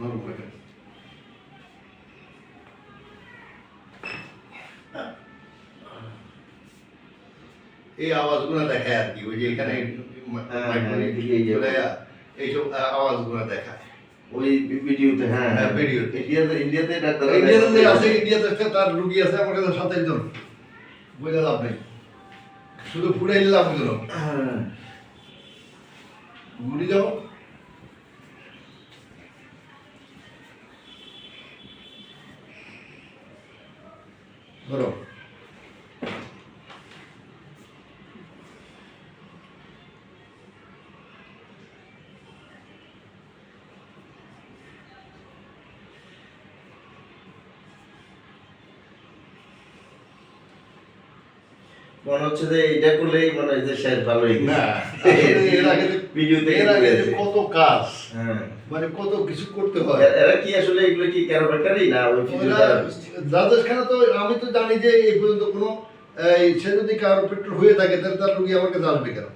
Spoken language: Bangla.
নরম রাখেন। এই আওয়াজগুলো দেখায় আর কি, ওই যে এখানে এইসব আওয়াজগুলো দেখায় ওই ভিডিওতে। হ্যাঁ হ্যাঁ ভিডিওতে। ইন্ডিয়াতে ডাক্তার ইন্ডিয়াতে আছে, ইন্ডিয়াতে তার রুগী আছে আমার কাছে 27 জন, বোঝা লাভ নেই, শুধু ফুটাই লাভ হলো। গুলি যাও ধরো। মনে হচ্ছে যে এটা করলেই মনে হয় যে শেষ ভালো হয়ে গেছে। না এর আগে ভিডিওতে কত কাজ, হ্যাঁ মানে কত কিছু করতে হয়। এরা কি আসলে এগুলো কি ক্যারোপ্যাক্টরই না ওই রাজেশ খানা তো আমি তো জানি যে এই পর্যন্ত কোনো সে যদি কারো পেট্রোল হয়ে থাকে তাহলে তার রুগী আমার কাছে আসবে কেন।